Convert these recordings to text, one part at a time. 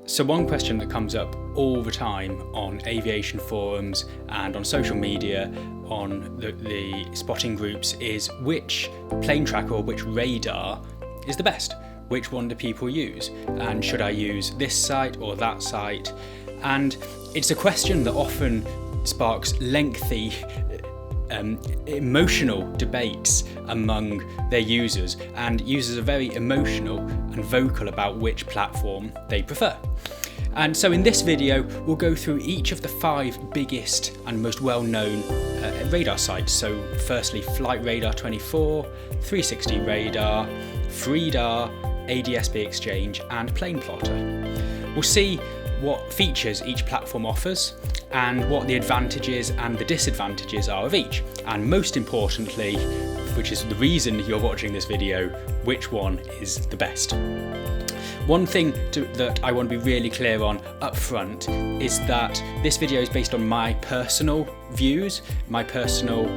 So one question that comes up all the time on aviation forums and on social media, on the spotting groups, is which plane tracker or which radar is the best? Which one do people use? And should I use this site or that site? And it's a question that often sparks lengthy emotional debates among their users, and users are very emotional and vocal about which platform they prefer. And so in this video we'll go through each of the 5 biggest and most well-known radar sites. So firstly, Flight Radar 24, 360 Radar, Freedar, ADSB Exchange and Planeplotter. We'll see what features each platform offers and what the advantages and the disadvantages are of each, and most importantly, which is the reason you're watching this video, which one is the best. One thing that I want to be really clear on up front is that this video is based on my personal views, my personal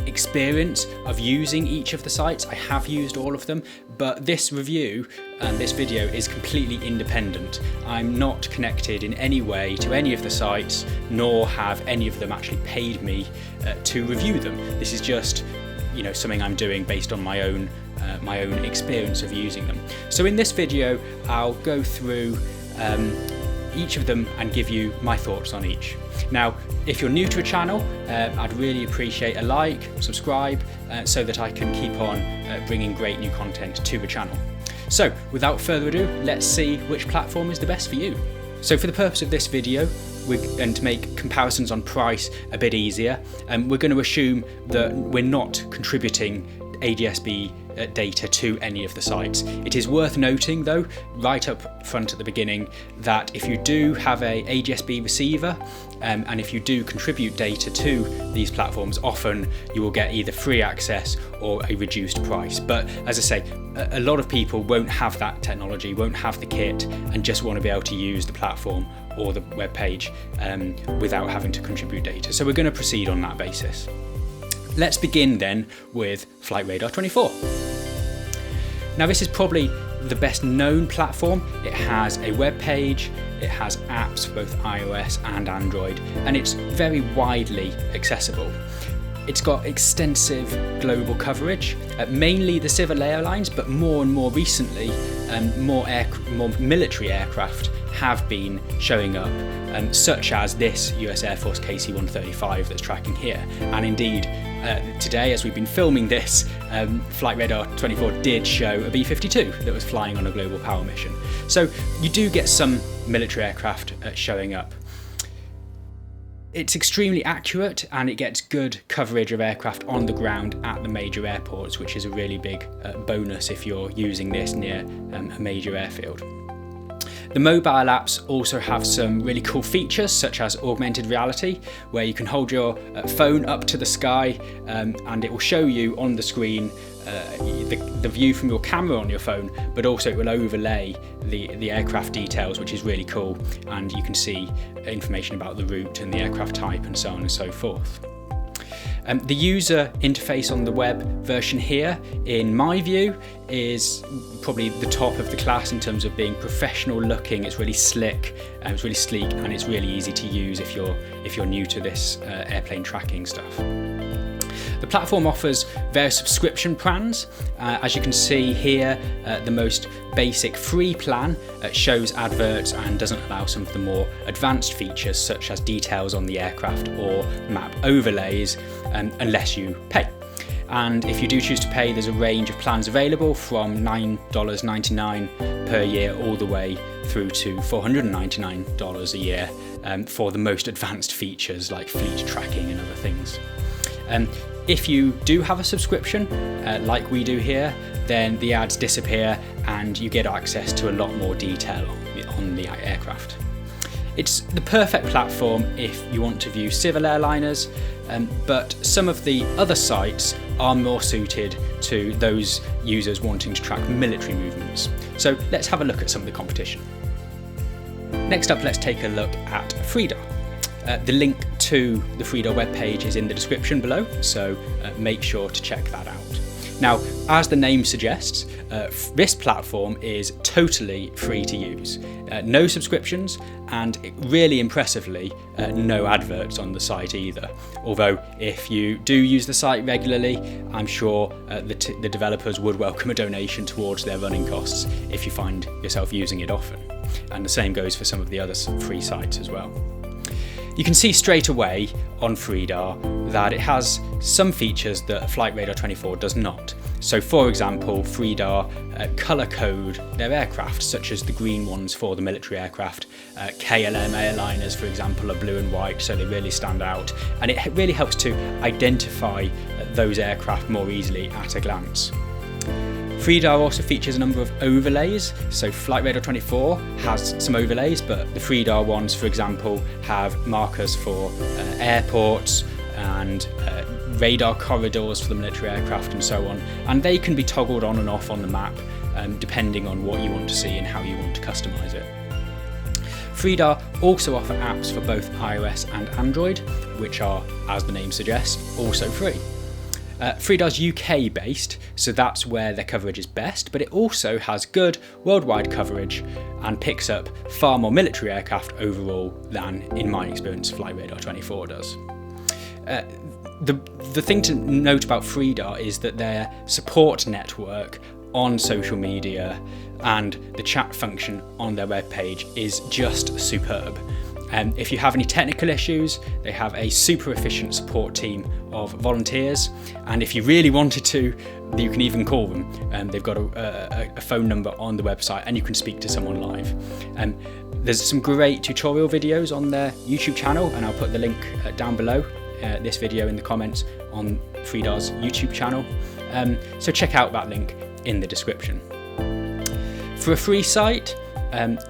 experience of using each of the sites. I have used all of them, but this review and this video is completely independent. I'm not connected in any way to any of the sites, nor have any of them actually paid me to review them. This is just, something I'm doing based on my own experience of using them. So in this video I'll go through each of them and give you my thoughts on each. Now, if you're new to a channel, I'd really appreciate a like, subscribe, so that I can keep on bringing great new content to the channel. So without further ado, let's see which platform is the best for you. So for the purpose of this video, and to make comparisons on price a bit easier, we're going to assume that we're not contributing ADSB data to any of the sites. It is worth noting though, right up front at the beginning, that if you do have a ADSB receiver and if you do contribute data to these platforms, often you will get either free access or a reduced price. But as I say, a lot of people won't have that technology, won't have the kit, and just want to be able to use the platform or the web page without having to contribute data. So we're going to proceed on that basis. Let's begin then with Flight Radar 24. Now this is probably the best known platform. It has a web page, it has apps for both iOS and Android, and it's very widely accessible. It's got extensive global coverage, mainly the civil airlines, but more and more recently, more military aircraft have been showing up, such as this US Air Force KC-135 that's tracking here. And indeed, today, as we've been filming this, Flight Radar 24 did show a B-52 that was flying on a global power mission. So you do get some military aircraft showing up. It's extremely accurate and it gets good coverage of aircraft on the ground at the major airports, which is a really big bonus if you're using this near a major airfield. The mobile apps also have some really cool features, such as augmented reality, where you can hold your phone up to the sky and it will show you on the screen the view from your camera on your phone, but also it will overlay the aircraft details, which is really cool, and you can see information about the route and the aircraft type and so on and so forth. The user interface on the web version here, in my view, is probably the top of the class in terms of being professional looking. It's really slick, it's really sleek, and it's really easy to use if you're new to this airplane tracking stuff. The platform offers various subscription plans. As you can see here, the most basic free plan shows adverts and doesn't allow some of the more advanced features, such as details on the aircraft or map overlays, unless you pay. And if you do choose to pay, there's a range of plans available from $9.99 per year all the way through to $499 a year for the most advanced features like fleet tracking and other things. If you do have a subscription, like we do here, then the ads disappear and you get access to a lot more detail on the aircraft. It's the perfect platform if you want to view civil airliners, but some of the other sites are more suited to those users wanting to track military movements. So let's have a look at some of the competition. Next up, let's take a look at Freedar. The link to the Freedar webpage is in the description below, so make sure to check that out. Now, as the name suggests, this platform is totally free to use. No subscriptions, and really impressively, no adverts on the site either. Although if you do use the site regularly, I'm sure the developers would welcome a donation towards their running costs if you find yourself using it often. And the same goes for some of the other free sites as well. You can see straight away on Freedar that it has some features that Flight Radar 24 does not. So for example, Freedar colour code their aircraft, such as the green ones for the military aircraft. KLM airliners, for example, are blue and white, so they really stand out. And it really helps to identify those aircraft more easily at a glance. Freedar also features a number of overlays, so Flight Radar 24 has some overlays, but the Freedar ones, for example, have markers for airports and radar corridors for the military aircraft and so on, and they can be toggled on and off on the map depending on what you want to see and how you want to customise it. Freedar also offer apps for both iOS and Android, which are, as the name suggests, also free. Freedar's UK based, so that's where their coverage is best, but it also has good worldwide coverage and picks up far more military aircraft overall than, in my experience, Flight Radar 24 does. The thing to note about Freedar is that their support network on social media and the chat function on their webpage is just superb. If you have any technical issues, they have a super efficient support team of volunteers, and if you really wanted to, you can even call them. They've got a phone number on the website and you can speak to someone live. There's some great tutorial videos on their YouTube channel, and I'll put the link down below this video in the comments on Freedar's YouTube channel. So check out that link in the description. For a free site,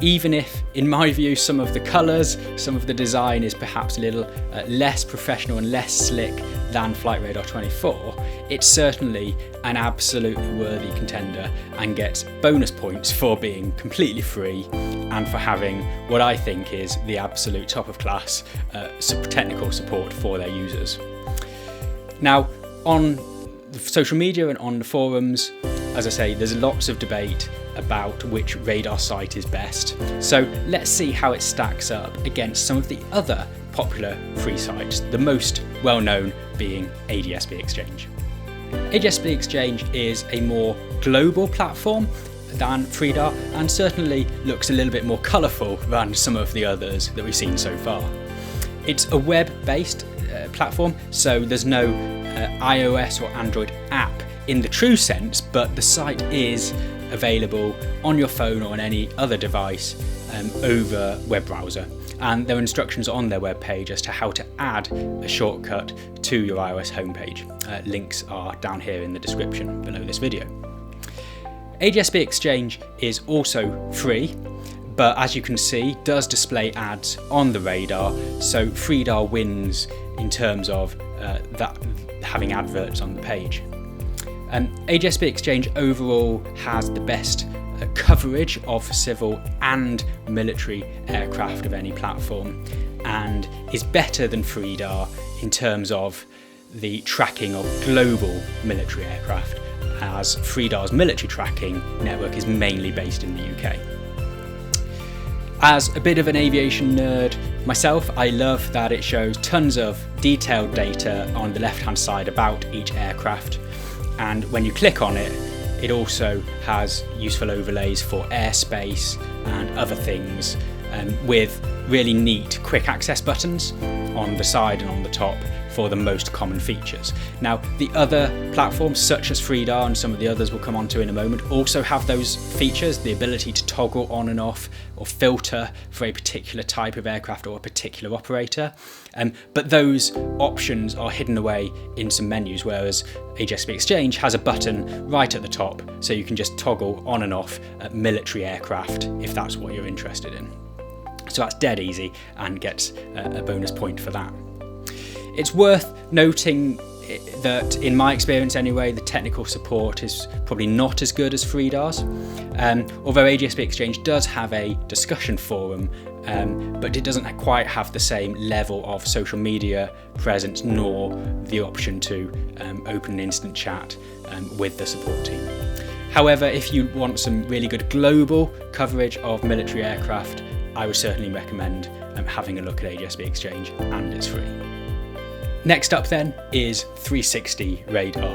even if, in my view, some of the colours, some of the design is perhaps a little less professional and less slick than Flight Radar 24, it's certainly an absolutely worthy contender and gets bonus points for being completely free and for having what I think is the absolute top of class technical support for their users. Now, on social media and on the forums, as I say, there's lots of debate about which radar site is best. So let's see how it stacks up against some of the other popular free sites, the most well-known being ADSB Exchange. ADSB Exchange is a more global platform than Freedar and certainly looks a little bit more colourful than some of the others that we've seen so far. It's a web-based platform, so there's no iOS or Android app in the true sense, but the site is available on your phone or on any other device over web browser, and there are instructions on their webpage as to how to add a shortcut to your iOS homepage. Links are down here in the description below this video. ADSB Exchange is also free, but as you can see, does display ads on the radar, so Freedar wins in terms of that having adverts on the page. ADSB Exchange overall has the best coverage of civil and military aircraft of any platform, and is better than Freedar in terms of the tracking of global military aircraft, as Freedar's military tracking network is mainly based in the UK. As a bit of an aviation nerd myself, I love that it shows tons of detailed data on the left-hand side about each aircraft, and when you click on it, it also has useful overlays for airspace and other things, with really neat quick access buttons on the side and on the top for the most common features. Now, the other platforms such as Freedar and some of the others we'll come on to in a moment also have those features, the ability to toggle on and off or filter for a particular type of aircraft or a particular operator, but those options are hidden away in some menus, whereas ADSB Exchange has a button right at the top, so you can just toggle on and off military aircraft if that's what you're interested in. So that's dead easy and gets a bonus point for that. It's worth noting that, in my experience anyway, the technical support is probably not as good as Freedar's. Although ADSB Exchange does have a discussion forum, but it doesn't quite have the same level of social media presence nor the option to open an instant chat with the support team. However, if you want some really good global coverage of military aircraft, I would certainly recommend having a look at ADSB Exchange, and it's free. Next up then is 360 Radar,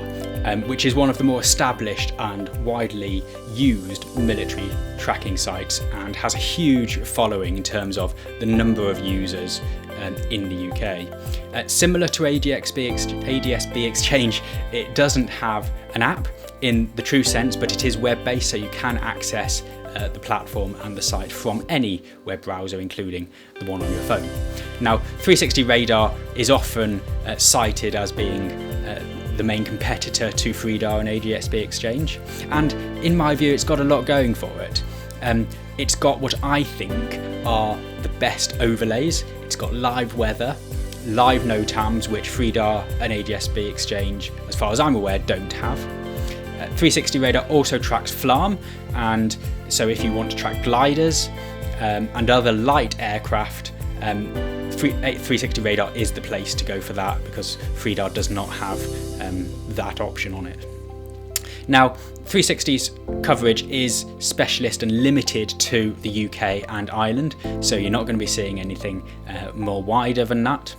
which is one of the more established and widely used military tracking sites and has a huge following in terms of the number of users in the UK. Similar to ADSB Exchange, it doesn't have an app in the true sense, but it is web-based, so you can access the platform and the site from any web browser, including the one on your phone. Now, 360 Radar is often cited as being the main competitor to Freedar and ADSB Exchange, and in my view, it's got a lot going for it. It's got what I think are the best overlays. It's got live weather, live NOTAMs, which Freedar and ADSB Exchange, as far as I'm aware, don't have. 360 Radar also tracks FLARM, and so if you want to track gliders and other light aircraft, 360 Radar is the place to go for that, because Freedar does not have that option on it. Now, 360's coverage is specialist and limited to the UK and Ireland, so you're not going to be seeing anything more wider than that.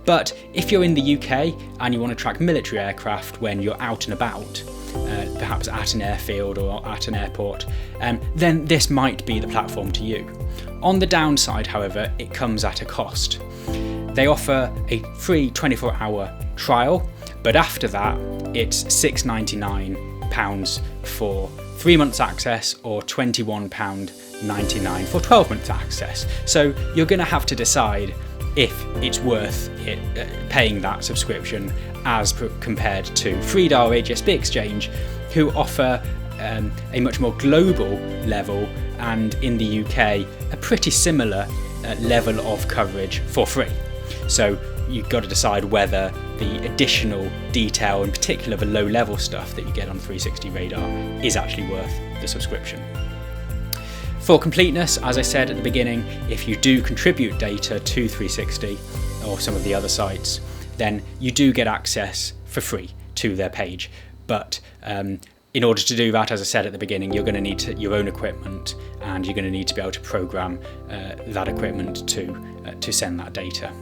But if you're in the UK and you want to track military aircraft when you're out and about, perhaps at an airfield or at an airport, then this might be the platform to you. On the downside, however, it comes at a cost. They offer a free 24-hour trial, but after that it's £6.99 for 3 months access or £21.99 for 12 months access. So you're going to have to decide if it's worth it, paying that subscription as compared to Freedar or ADSB Exchange, who offer a much more global level, and in the UK a pretty similar level of coverage for free. So you've got to decide whether the additional detail, in particular the low level stuff that you get on 360 Radar, is actually worth the subscription. For completeness, as I said at the beginning, if you do contribute data to 360 or some of the other sites, then you do get access for free to their page. But in order to do that, as I said at the beginning, you're going to need your own equipment, and you're going to need to be able to program that equipment to send that data.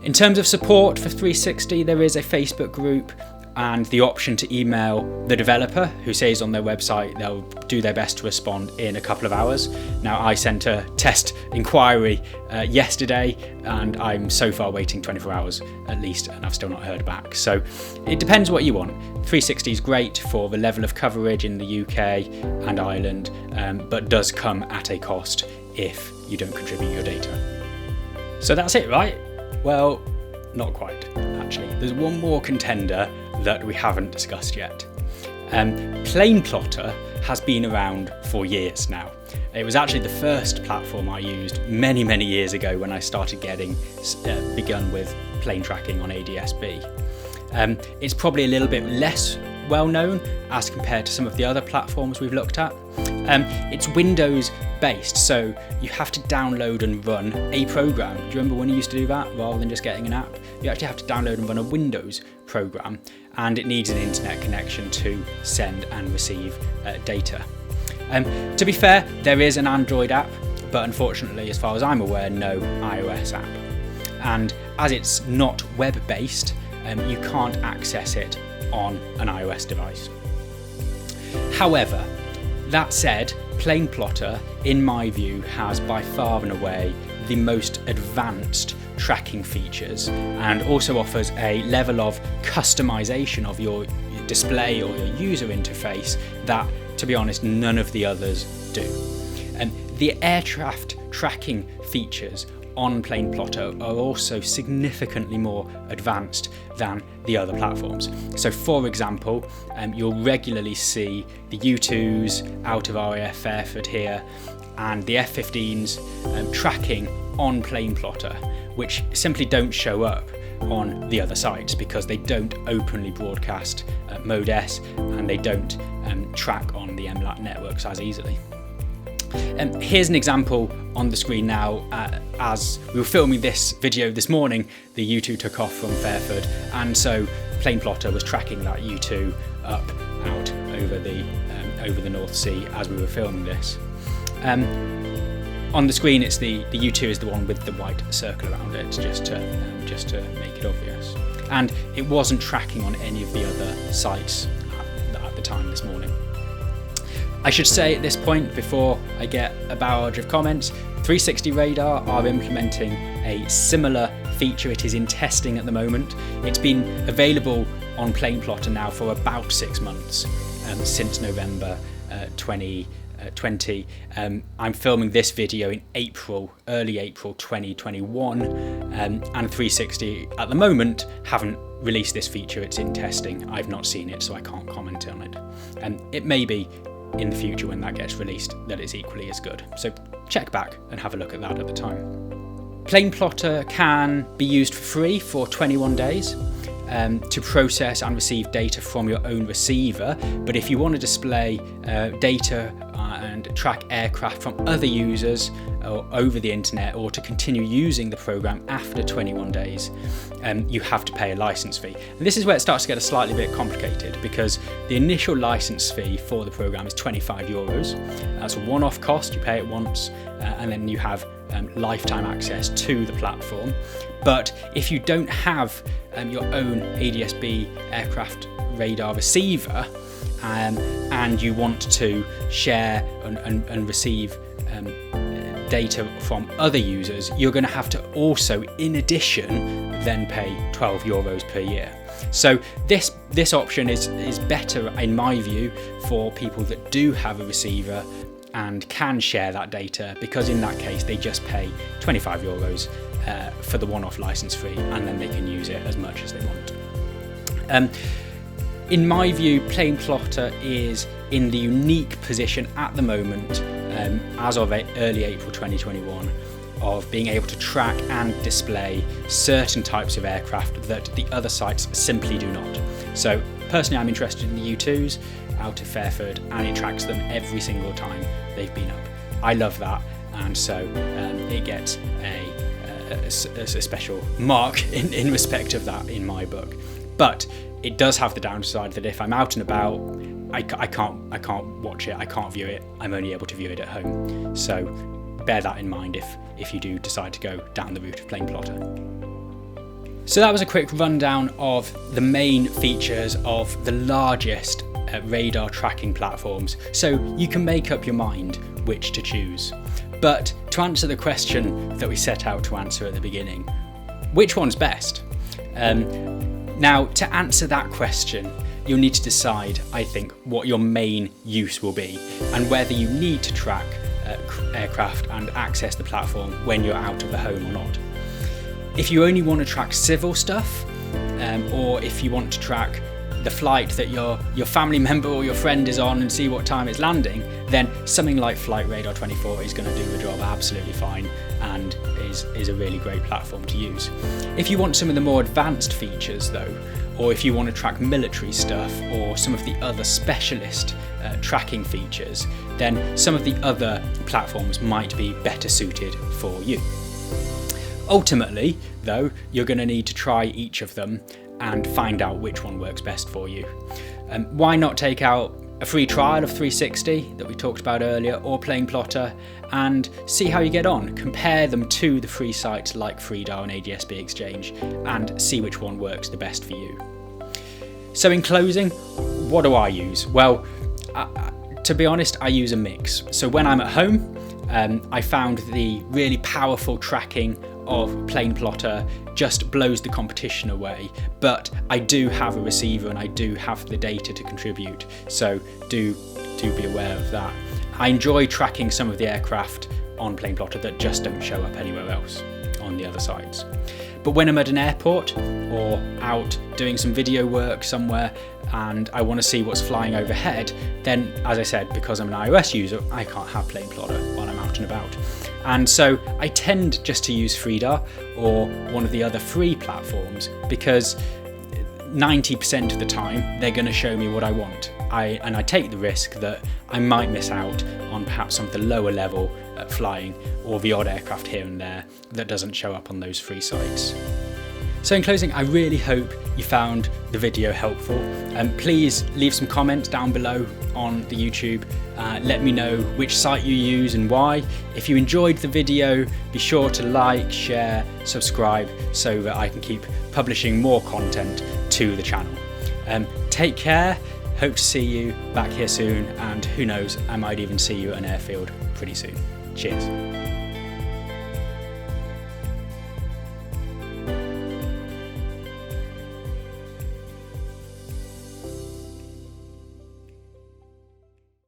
In terms of support for 360, there is a Facebook group and the option to email the developer, who says on their website they'll do their best to respond in a couple of hours. Now, I sent a test inquiry yesterday, and I'm so far waiting 24 hours at least, and I've still not heard back. So it depends what you want. 360 is great for the level of coverage in the UK and Ireland, but does come at a cost if you don't contribute your data. So that's it, right? Well, not quite, actually. There's one more contender that we haven't discussed yet. Planeplotter has been around for years now. It was actually the first platform I used many, many years ago when I started begun with plane tracking on ADSB. It's probably a little bit less well known as compared to some of the other platforms we've looked at. It's Windows based, so you have to download and run a program. Do you remember when you used to do that rather than just getting an app? You actually have to download and run a Windows program, and it needs an internet connection to send and receive data. To be fair, there is an Android app, but unfortunately, as far as I'm aware, no iOS app. And as it's not web-based, you can't access it on an iOS device. However, that said, Planeplotter, in my view, has by far and away the most advanced tracking features, and also offers a level of customization of your display or your user interface that, to be honest, none of the others do. The air tracking features on Planeplotter are also significantly more advanced than the other platforms. So, for example, you'll regularly see the U2s out of RAF Fairford here and the F-15s tracking on Planeplotter, which simply don't show up on the other sites because they don't openly broadcast Mode S, and they don't track on the MLAT networks as easily. Here's an example on the screen now. As we were filming this video this morning, the U2 took off from Fairford, and so Planeplotter was tracking that U2 up out over the North Sea as we were filming this. On the screen, it's the U2 is the one with the white circle around it, just to make it obvious. And it wasn't tracking on any of the other sites at the time this morning. I should say at this point, before I get a barrage of comments, 360 Radar are implementing a similar feature. It is in testing at the moment. It's been available on Planeplotter now for about 6 months, since November 2020. I'm filming this video in early April 2021, and 360 at the moment haven't released this feature. It's in testing. I've not seen it, so I can't comment on it. It may be in the future when that gets released that it's equally as good. So check back and have a look at that at the time. Planeplotter can be used for free for 21 days. To process and receive data from your own receiver, but if you want to display data and track aircraft from other users or over the internet, or to continue using the program after 21 days, you have to pay a license fee. And this is where it starts to get a slightly bit complicated, because the initial license fee for the program is €25. That's a one-off cost, you pay it once, and then you have lifetime access to the platform. But if you don't have your own ADSB aircraft radar receiver, and you want to share and receive data from other users, you're going to have to also, in addition, then pay €12 per year. So this option is better, in my view, for people that do have a receiver and can share that data, because in that case they just pay €25 for the one-off license fee, and then they can use it as much as they want. In my view, Planeplotter is in the unique position at the moment, as of early April 2021, of being able to track and display certain types of aircraft that the other sites simply do not. So personally, I'm interested in the U2s out of Fairford, and it tracks them every single time they've been up. I love that, and so it gets a special mark in respect of that in my book. But it does have the downside that if I'm out and about, I can't watch it, I can't view it. I'm only able to view it at home. So bear that in mind if you do decide to go down the route of Planeplotter. So that was a quick rundown of the main features of the largest radar tracking platforms, so you can make up your mind which to choose. But to answer the question that we set out to answer at the beginning, which one's best? Now, to answer that question, you'll need to decide, I think, what your main use will be, and whether you need to track aircraft and access the platform when you're out of the home or not. If you only want to track civil stuff, or if you want to track the flight that your family member or your friend is on and see what time it's landing, then something like Flight Radar 24 is going to do the job absolutely fine, and is a really great platform to use. If you want some of the more advanced features though, or if you want to track military stuff or some of the other specialist tracking features, then some of the other platforms might be better suited for you. Ultimately though, you're going to need to try each of them and find out which one works best for you. Why not take out a free trial of 360 that we talked about earlier, or Planeplotter, and see how you get on. Compare them to the free sites like Freedar and ADSB Exchange, and see which one works the best for you. So in closing, what do I use? Well, to be honest, I use a mix. So when I'm at home, I found the really powerful tracking of Planeplotter just blows the competition away, but I do have a receiver and I do have the data to contribute, so do be aware of that. I enjoy tracking some of the aircraft on Planeplotter that just don't show up anywhere else on the other sites. But when I'm at an airport or out doing some video work somewhere and I want to see what's flying overhead, then, as I said, because I'm an iOS user, I can't have Planeplotter while I'm out and about. And so I tend just to use Freedar or one of the other free platforms, because 90% of the time they're going to show me what I want. And I take the risk that I might miss out on perhaps some of the lower level flying or the odd aircraft here and there that doesn't show up on those free sites. So in closing, I really hope you found the video helpful. Please leave some comments down below on the YouTube. Let me know which site you use and why. If you enjoyed the video, be sure to like, share, subscribe so that I can keep publishing more content to the channel. Take care, hope to see you back here soon, and who knows, I might even see you at an airfield pretty soon. Cheers.